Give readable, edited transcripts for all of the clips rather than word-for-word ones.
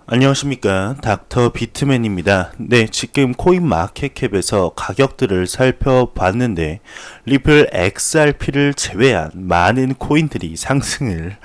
안녕하십니까, 닥터 비트맨입니다. 네, 지금 코인마켓캡에서 가격들을 살펴봤는데 리플 XRP를 제외한 많은 코인들이 상승을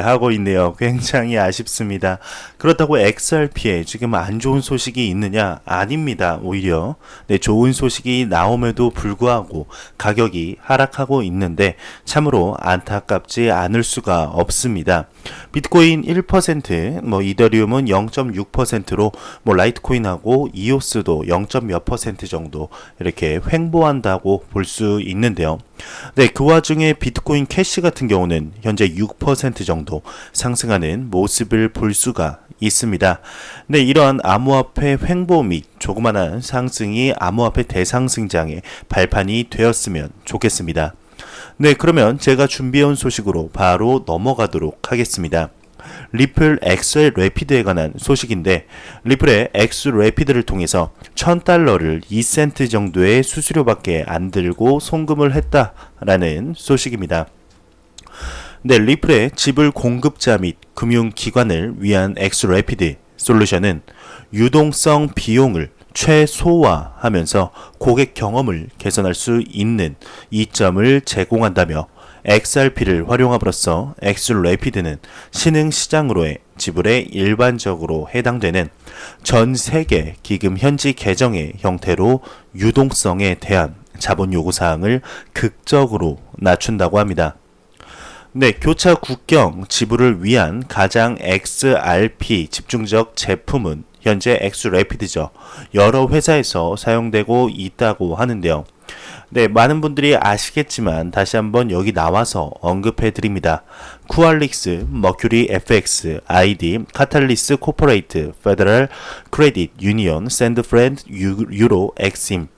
하고 있네요. 굉장히 아쉽습니다. 그렇다고 XRP에 지금 안 좋은 소식이 있느냐? 아닙니다. 오히려 좋은 소식이 나옴에도 불구하고 가격이 하락하고 있는데 참으로 안타깝지 않을 수가 없습니다. 비트코인 1%, 이더리움은 0.6%로 라이트코인하고 이오스도 0. 몇 퍼센트 정도 이렇게 횡보한다고 볼 수 있는데요. 네, 그 와중에 비트코인 캐시 같은 경우는 현재 6% 정도 상승하는 모습을 볼 수가 있습니다. 네, 이러한 암호화폐 횡보 및 조그마한 상승이 암호화폐 대상승장의 발판이 되었으면 좋겠습니다. 네, 그러면 제가 준비해온 소식으로 바로 넘어가도록 하겠습니다. 리플 X 래피드에 관한 소식인데, 리플의 X 래피드를 통해서 $1000를 2센트 정도의 수수료밖에 안 들고 송금을 했다라는 소식입니다. 네, 리플의 지불 공급자 및 금융기관을 위한 X 래피드 솔루션은 유동성 비용을 최소화하면서 고객 경험을 개선할 수 있는 이점을 제공한다며 XRP를 활용함으로써 엑스래피드는 신흥시장으로의 지불에 일반적으로 해당되는 전 세계 기금 현지 계정의 형태로 유동성에 대한 자본 요구 사항을 극적으로 낮춘다고 합니다. 네, 교차 국경 지불을 위한 가장 XRP 집중적 제품은 현재 엑스래피드죠. 여러 회사에서 사용되고 있다고 하는데요. 네, 많은 분들이 아시겠지만 다시 한번 여기 나와서 언급해 드립니다. 쿠알릭스, 머큐리 FX, ID, 카탈리스 코퍼레이트, 페더럴 크레딧 유니온, 샌드프렌드 유로 엑심,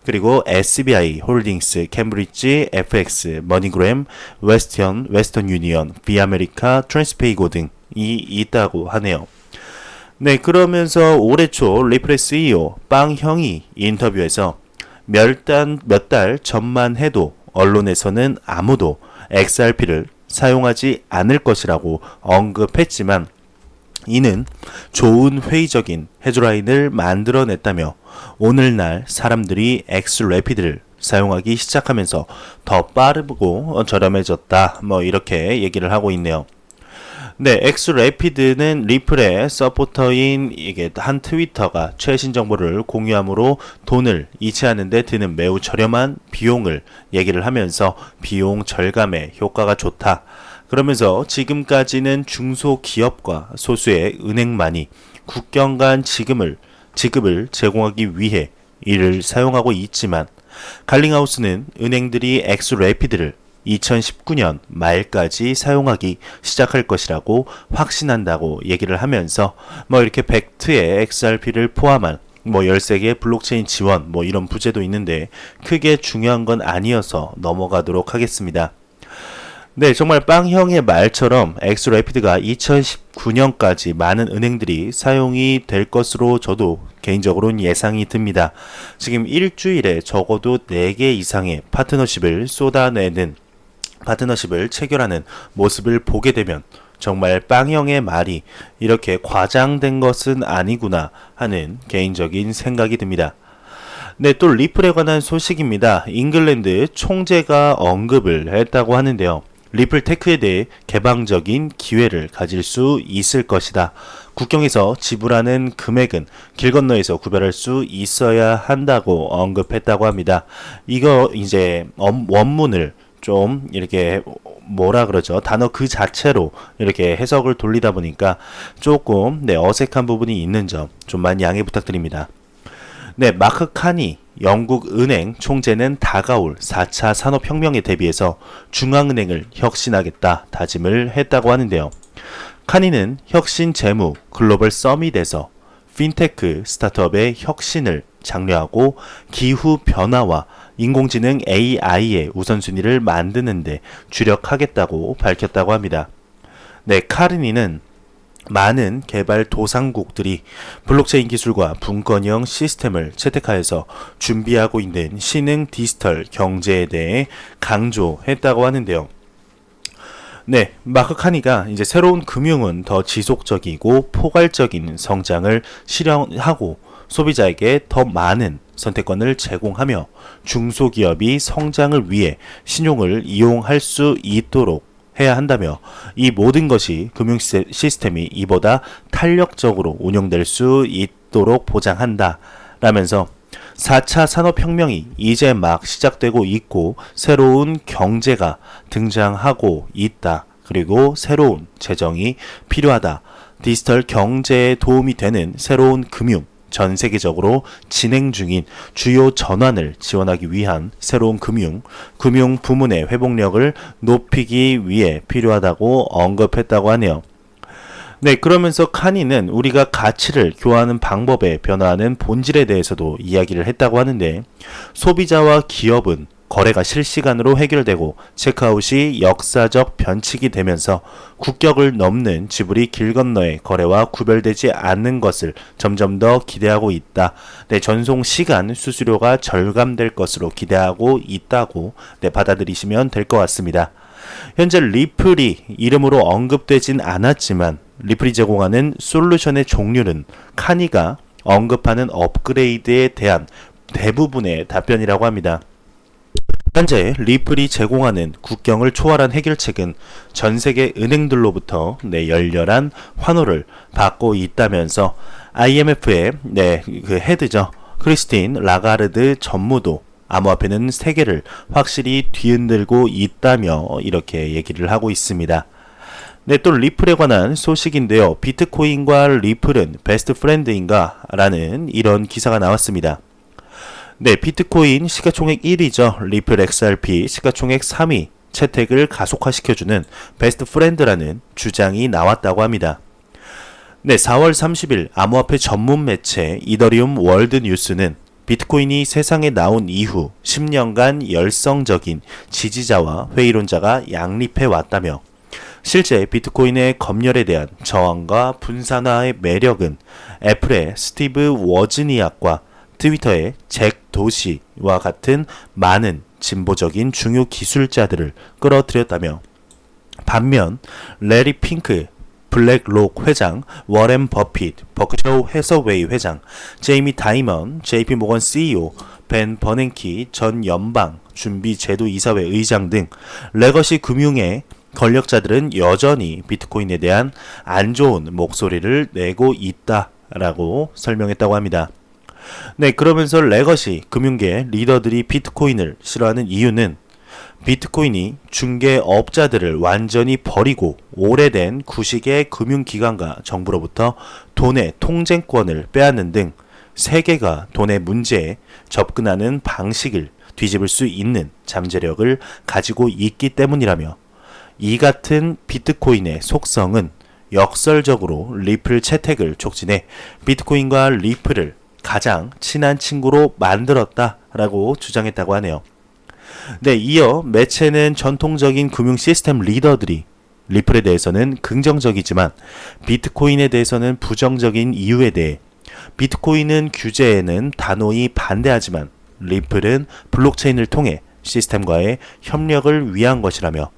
그리고 SBI 홀딩스, 캠브리지 FX, 머니그램, 웨스턴 유니온, 비아메리카, 트랜스페이고 등이 있다고 하네요. 네, 그러면서 올해 초 리플의 CEO 빵형이 인터뷰에서 몇 달 전만 해도 언론에서는 아무도 XRP를 사용하지 않을 것이라고 언급했지만 이는 좋은 회의적인 헤드라인을 만들어냈다며 오늘날 사람들이 XRP를 사용하기 시작하면서 더 빠르고 저렴해졌다, 이렇게 얘기를 하고 있네요. 네, 엑스래피드는 리플의 서포터인 이게 한 트위터가 최신 정보를 공유함으로 돈을 이체하는 데 드는 매우 저렴한 비용을 얘기를 하면서 비용 절감에 효과가 좋다. 그러면서 지금까지는 중소기업과 소수의 은행만이 국경 간 지급을 제공하기 위해 이를 사용하고 있지만 갈링하우스는 은행들이 엑스래피드를 2019년 말까지 사용하기 시작할 것이라고 확신한다고 얘기를 하면서 이렇게 팩트에 XRP를 포함한 13개의 블록체인 지원 이런 부제도 있는데 크게 중요한 건 아니어서 넘어가도록 하겠습니다. 네, 정말 빵형의 말처럼 엑스래피드가 2019년까지 많은 은행들이 사용이 될 것으로 저도 개인적으로는 예상이 듭니다. 지금 일주일에 적어도 4개 이상의 파트너십을 체결하는 모습을 보게 되면 정말 빵형의 말이 이렇게 과장된 것은 아니구나 하는 개인적인 생각이 듭니다. 네, 또 리플에 관한 소식입니다. 잉글랜드 총재가 언급을 했다고 하는데요. 리플 테크에 대해 개방적인 기회를 가질 수 있을 것이다. 국경에서 지불하는 금액은 길 건너에서 구별할 수 있어야 한다고 언급했다고 합니다. 이거 이제 원문을 좀 이렇게 단어 그 자체로 이렇게 해석을 돌리다 보니까 조금 어색한 부분이 있는 점 좀만 양해 부탁드립니다. 네, 마크 카니 영국 은행 총재는 다가올 4차 산업혁명에 대비해서 중앙은행을 혁신하겠다 다짐을 했다고 하는데요. 카니는 혁신 재무 글로벌 서밋에서 핀테크 스타트업의 혁신을 장려하고 기후 변화와 인공지능 AI의 우선순위를 만드는데 주력하겠다고 밝혔다고 합니다. 네, 카르니는 많은 개발 도상국들이 블록체인 기술과 분권형 시스템을 채택하여서 준비하고 있는 신흥 디지털 경제에 대해 강조했다고 하는데요. 네, 마크 카니가 이제 새로운 금융은 더 지속적이고 포괄적인 성장을 실현하고 소비자에게 더 많은 선택권을 제공하며 중소기업이 성장을 위해 신용을 이용할 수 있도록 해야 한다며 이 모든 것이 금융 시스템이 이보다 탄력적으로 운영될 수 있도록 보장한다 라면서 4차 산업혁명이 이제 막 시작되고 있고 새로운 경제가 등장하고 있다. 그리고 새로운 재정이 필요하다. 디지털 경제에 도움이 되는 새로운 금융, 전 세계적으로 진행 중인 주요 전환을 지원하기 위한 새로운 금융 부문의 회복력을 높이기 위해 필요하다고 언급했다고 하네요. 네, 그러면서 카니는 우리가 가치를 교환하는 방법에 변화하는 본질에 대해서도 이야기를 했다고 하는데 소비자와 기업은 거래가 실시간으로 해결되고 체크아웃이 역사적 변칙이 되면서 국격을 넘는 지불이 길 건너의 거래와 구별되지 않는 것을 점점 더 기대하고 있다. 네, 전송 시간 수수료가 절감될 것으로 기대하고 있다고 받아들이시면 될 것 같습니다. 현재 리플이 이름으로 언급되진 않았지만 리플이 제공하는 솔루션의 종류는 카니가 언급하는 업그레이드에 대한 대부분의 답변이라고 합니다. 현재 리플이 제공하는 국경을 초월한 해결책은 전 세계 은행들로부터 열렬한 환호를 받고 있다면서 IMF의 그 헤드죠. 크리스틴 라가르드 전무도 암호화폐는 세계를 확실히 뒤흔들고 있다며 이렇게 얘기를 하고 있습니다. 네, 또 리플에 관한 소식인데요. 비트코인과 리플은 베스트 프렌드인가? 라는 이런 기사가 나왔습니다. 네, 비트코인 시가총액 1위죠. 리플 XRP 시가총액 3위 채택을 가속화시켜주는 베스트 프렌드라는 주장이 나왔다고 합니다. 네, 4월 30일 암호화폐 전문 매체 이더리움 월드 뉴스는 비트코인이 세상에 나온 이후 10년간 열성적인 지지자와 회의론자가 양립해 왔다며 실제 비트코인의 검열에 대한 저항과 분산화의 매력은 애플의 스티브 워즈니악과 트위터의 잭 도시와 같은 많은 진보적인 중요 기술자들을 끌어들였다며 반면 레리 핑크 블랙록 회장, 워렌 버핏, 버크셔 해서웨이 회장, 제이미 다이먼, JP 모건 CEO, 벤 버냉키 전 연방 준비제도 이사회 의장 등 레거시 금융의 권력자들은 여전히 비트코인에 대한 안 좋은 목소리를 내고 있다라고 설명했다고 합니다. 네, 그러면서 레거시 금융계 리더들이 비트코인을 싫어하는 이유는 비트코인이 중개업자들을 완전히 버리고 오래된 구식의 금융기관과 정부로부터 돈의 통제권을 빼앗는 등 세계가 돈의 문제에 접근하는 방식을 뒤집을 수 있는 잠재력을 가지고 있기 때문이라며 이 같은 비트코인의 속성은 역설적으로 리플 채택을 촉진해 비트코인과 리플을 가장 친한 친구로 만들었다라고 주장했다고 하네요. 네, 이어 매체는 전통적인 금융 시스템 리더들이 리플에 대해서는 긍정적이지만 비트코인에 대해서는 부정적인 이유에 대해 비트코인은 규제에는 단호히 반대하지만 리플은 블록체인을 통해 시스템과의 협력을 위한 것이라며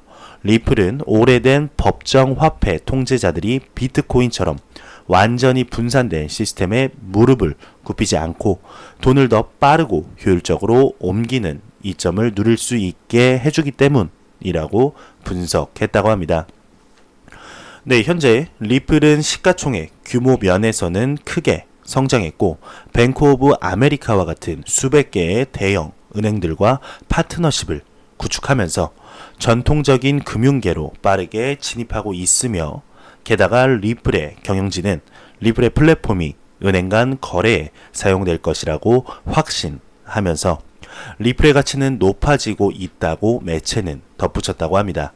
리플은 오래된 법정 화폐 통제자들이 비트코인처럼 완전히 분산된 시스템에 무릎을 굽히지 않고 돈을 더 빠르고 효율적으로 옮기는 이점을 누릴 수 있게 해주기 때문이라고 분석했다고 합니다. 네, 현재 리플은 시가총액 규모 면에서는 크게 성장했고 뱅크 오브 아메리카와 같은 수백 개의 대형 은행들과 파트너십을 구축하면서 전통적인 금융계로 빠르게 진입하고 있으며 게다가 리플의 경영진은 리플의 플랫폼이 은행 간 거래에 사용될 것이라고 확신하면서 리플의 가치는 높아지고 있다고 매체는 덧붙였다고 합니다.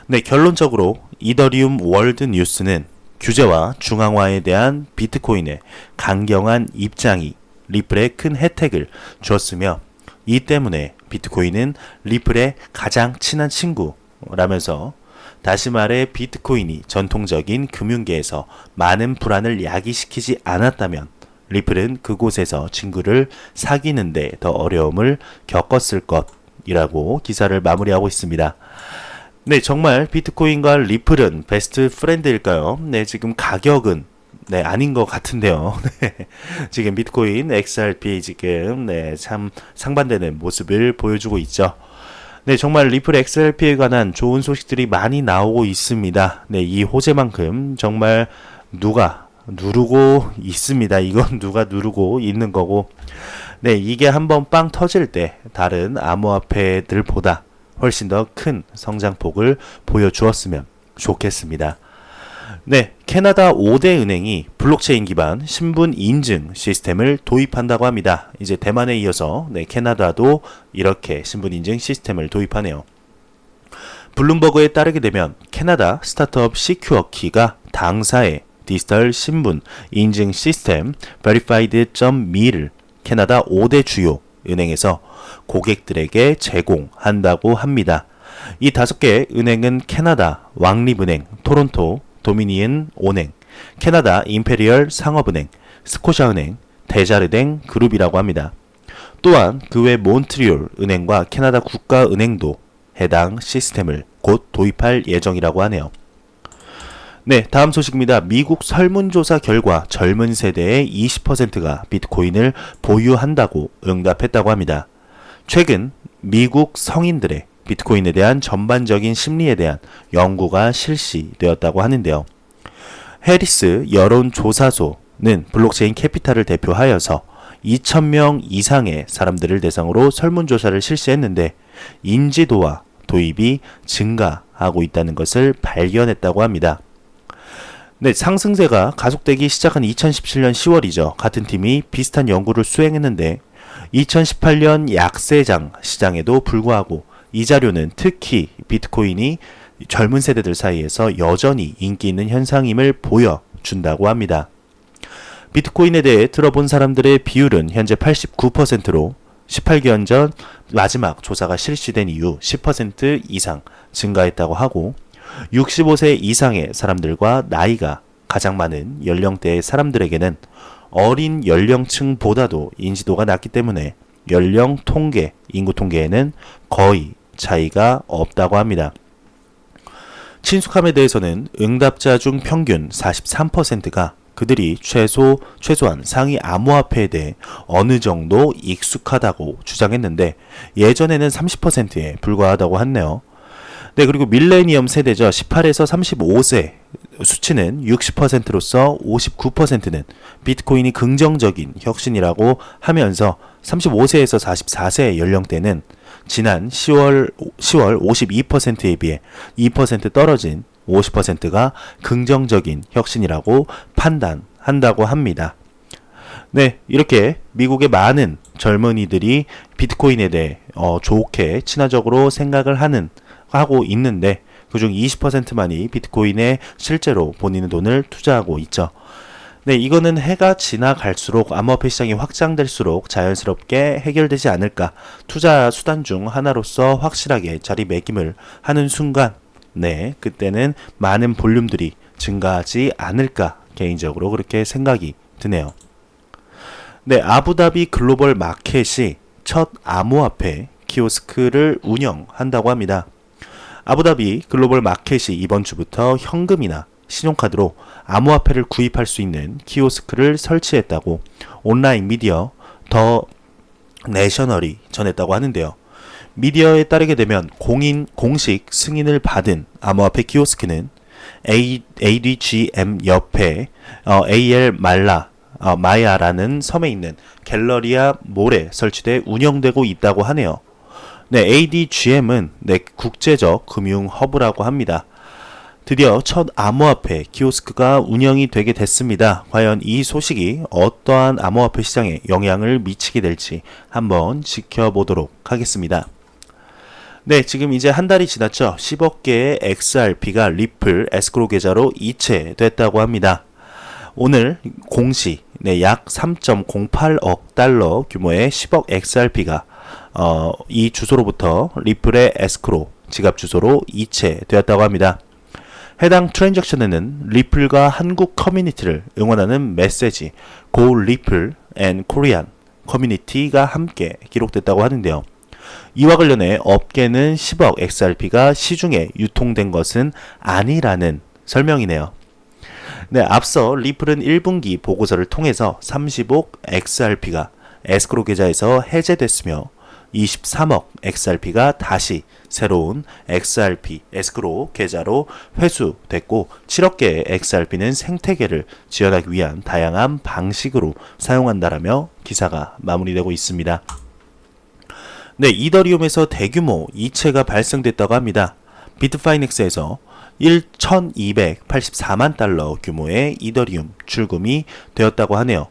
네, 결론적으로 이더리움 월드 뉴스는 규제와 중앙화에 대한 비트코인의 강경한 입장이 리플에 큰 혜택을 주었으며 이 때문에 비트코인은 리플의 가장 친한 친구라면서 다시 말해 비트코인이 전통적인 금융계에서 많은 불안을 야기시키지 않았다면 리플은 그곳에서 친구를 사귀는데 더 어려움을 겪었을 것이라고 기사를 마무리하고 있습니다. 네, 정말 비트코인과 리플은 베스트 프렌드일까요? 네, 지금 가격은 네, 아닌 것 같은데요. 네, 지금 비트코인, XRP 지금 참 상반되는 모습을 보여주고 있죠. 네, 정말 리플 XRP에 관한 좋은 소식들이 많이 나오고 있습니다. 네, 이 호재만큼 정말 누가 누르고 있습니다. 이건 누가 누르고 있는 거고. 네, 이게 한번 빵 터질 때 다른 암호화폐들보다 훨씬 더 큰 성장폭을 보여주었으면 좋겠습니다. 네, 캐나다 5대 은행이 블록체인 기반 신분 인증 시스템을 도입한다고 합니다. 이제 대만에 이어서 캐나다도 이렇게 신분 인증 시스템을 도입하네요. 블룸버그에 따르게 되면 캐나다 스타트업 시큐어키가 당사의 디지털 신분 인증 시스템 verified.me를 캐나다 5대 주요 은행에서 고객들에게 제공한다고 합니다. 이 5개 은행은 캐나다 왕립은행, 토론토 도미니언 은행, 캐나다 임페리얼 상업은행, 스코샤은행, 데자르댕 그룹이라고 합니다. 또한 그 외 몬트리올 은행과 캐나다 국가은행도 해당 시스템을 곧 도입할 예정이라고 하네요. 네, 다음 소식입니다. 미국 설문조사 결과 젊은 세대의 20%가 비트코인을 보유한다고 응답했다고 합니다. 최근 미국 성인들의 비트코인에 대한 전반적인 심리에 대한 연구가 실시되었다고 하는데요. 해리스 여론조사소는 블록체인 캐피탈을 대표하여서 2,000명 이상의 사람들을 대상으로 설문조사를 실시했는데 인지도와 도입이 증가하고 있다는 것을 발견했다고 합니다. 네, 상승세가 가속되기 시작한 2017년 10월이죠. 같은 팀이 비슷한 연구를 수행했는데 2018년 약세장 시장에도 불구하고 이 자료는 특히 비트코인이 젊은 세대들 사이에서 여전히 인기 있는 현상임을 보여준다고 합니다. 비트코인에 대해 들어본 사람들의 비율은 현재 89%로 18개월 전 마지막 조사가 실시된 이후 10% 이상 증가했다고 하고 65세 이상의 사람들과 나이가 가장 많은 연령대의 사람들에게는 어린 연령층보다도 인지도가 낮기 때문에 연령 통계, 인구 통계에는 거의 차이가 없다고 합니다. 친숙함에 대해서는 응답자 중 평균 43%가 그들이 최소한 상위 암호화폐에 대해 어느 정도 익숙하다고 주장했는데 예전에는 30%에 불과하다고 했네요. 네, 그리고 밀레니엄 세대죠. 18에서 35세 수치는 60%로서 59%는 비트코인이 긍정적인 혁신이라고 하면서 35세에서 44세 연령대는 지난 10월 52%에 비해 2% 떨어진 50%가 긍정적인 혁신이라고 판단한다고 합니다. 네, 이렇게 미국의 많은 젊은이들이 비트코인에 대해 좋게 친화적으로 생각을 하고 있는데 그중 20%만이 비트코인에 실제로 본인의 돈을 투자하고 있죠. 네, 이거는 해가 지나갈수록 암호화폐 시장이 확장될수록 자연스럽게 해결되지 않을까. 투자 수단 중 하나로서 확실하게 자리매김을 하는 순간 네, 그때는 많은 볼륨들이 증가하지 않을까 개인적으로 그렇게 생각이 드네요. 네, 아부다비 글로벌 마켓이 첫 암호화폐 키오스크를 운영한다고 합니다. 아부다비 글로벌 마켓이 이번 주부터 현금이나 신용카드로 암호화폐를 구입할 수 있는 키오스크를 설치했다고 온라인 미디어 더 내셔널이 전했다고 하는데요. 미디어에 따르게 되면 공식 승인을 받은 암호화폐 키오스크는 ADGM 옆에 AL 마야라는 섬에 있는 갤러리아 몰에 설치돼 운영되고 있다고 하네요. 네, ADGM은 국제적 금융 허브라고 합니다. 드디어 첫 암호화폐 키오스크가 운영이 되게 됐습니다. 과연 이 소식이 어떠한 암호화폐 시장에 영향을 미치게 될지 한번 지켜보도록 하겠습니다. 네, 지금 이제 한 달이 지났죠. 10억 개의 XRP가 리플 에스크로 계좌로 이체됐다고 합니다. 오늘 공시 약 3.08억 달러 규모의 10억 XRP가 이 주소로부터 리플의 에스크로 지갑 주소로 이체되었다고 합니다. 해당 트랜잭션에는 리플과 한국 커뮤니티를 응원하는 메시지 Go Ripple and Korean 커뮤니티가 함께 기록됐다고 하는데요. 이와 관련해 업계는 10억 XRP가 시중에 유통된 것은 아니라는 설명이네요. 네, 앞서 리플은 1분기 보고서를 통해서 30억 XRP가 에스크로 계좌에서 해제됐으며 23억 XRP가 다시 새로운 XRP 에스크로 계좌로 회수됐고 7억 개의 XRP는 생태계를 지원하기 위한 다양한 방식으로 사용한다라며 기사가 마무리되고 있습니다. 네, 이더리움에서 대규모 이체가 발생됐다고 합니다. 비트파이넥스에서 1,284만 달러 규모의 이더리움 출금이 되었다고 하네요.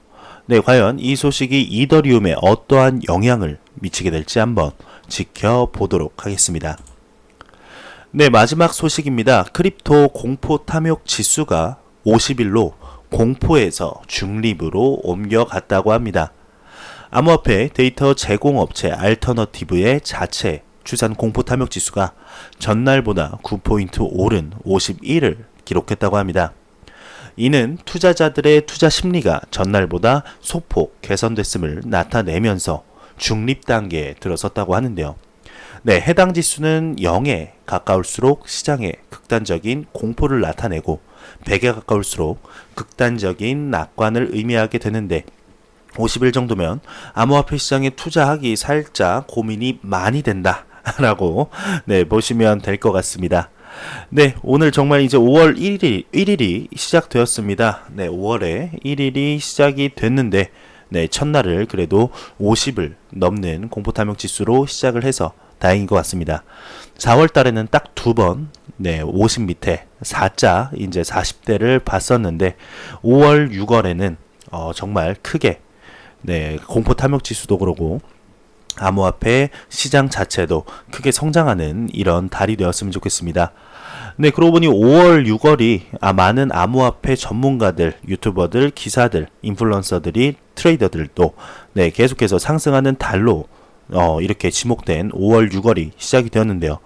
네, 과연 이 소식이 이더리움에 어떠한 영향을 미치게 될지 한번 지켜보도록 하겠습니다. 네, 마지막 소식입니다. 크립토 공포 탐욕 지수가 50일로 공포에서 중립으로 옮겨갔다고 합니다. 암호화폐 데이터 제공업체 알터너티브의 자체 주산 공포 탐욕 지수가 전날보다 9포인트 오른 51을 기록했다고 합니다. 이는 투자자들의 투자 심리가 전날보다 소폭 개선됐음을 나타내면서 중립 단계에 들어섰다고 하는데요. 네, 해당 지수는 0에 가까울수록 시장에 극단적인 공포를 나타내고 100에 가까울수록 극단적인 낙관을 의미하게 되는데 50일 정도면 암호화폐 시장에 투자하기 살짝 고민이 많이 된다 라고 네, 보시면 될 것 같습니다. 네, 오늘 정말 이제 5월 1일이 시작되었습니다. 네, 5월에 1일이 시작이 됐는데 네, 첫날을 그래도 50을 넘는 공포탐욕 지수로 시작을 해서 다행인 것 같습니다. 4월 달에는 딱 두 번 네, 50 밑에 4자 이제 40대를 봤었는데 5월 6월에는 정말 크게 네, 공포탐욕 지수도 그러고 암호화폐 시장 자체도 크게 성장하는 이런 달이 되었으면 좋겠습니다. 네, 그러고 보니 5월, 6월이 많은 암호화폐 전문가들, 유튜버들, 기사들, 인플루언서들이, 트레이더들도 네, 계속해서 상승하는 달로 이렇게 지목된 5월, 6월이 시작이 되었는데요.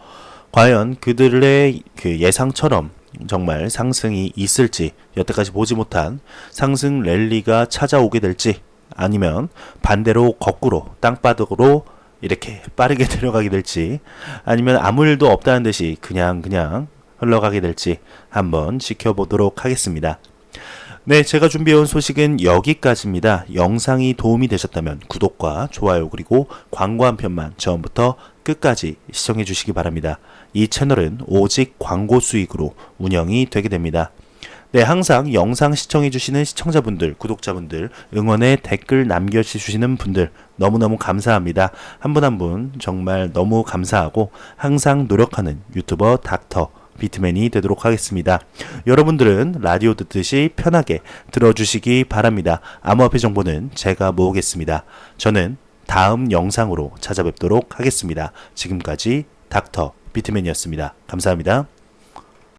과연 그들의 그 예상처럼 정말 상승이 있을지, 여태까지 보지 못한 상승 랠리가 찾아오게 될지, 아니면 반대로 거꾸로 땅바닥으로 이렇게 빠르게 내려가게 될지, 아니면 아무 일도 없다는 듯이 그냥 흘러가게 될지 한번 지켜보도록 하겠습니다. 네, 제가 준비해온 소식은 여기까지입니다. 영상이 도움이 되셨다면 구독과 좋아요 그리고 광고 한 편만 처음부터 끝까지 시청해 주시기 바랍니다. 이 채널은 오직 광고 수익으로 운영이 되게 됩니다. 네, 항상 영상 시청해주시는 시청자분들, 구독자분들, 응원의 댓글 남겨주시는 분들 너무너무 감사합니다. 한 분 한 분 정말 너무 감사하고 항상 노력하는 유튜버 닥터 비트맨이 되도록 하겠습니다. 여러분들은 라디오 듣듯이 편하게 들어주시기 바랍니다. 암호화폐 정보는 제가 모으겠습니다. 저는 다음 영상으로 찾아뵙도록 하겠습니다. 지금까지 닥터 비트맨이었습니다. 감사합니다.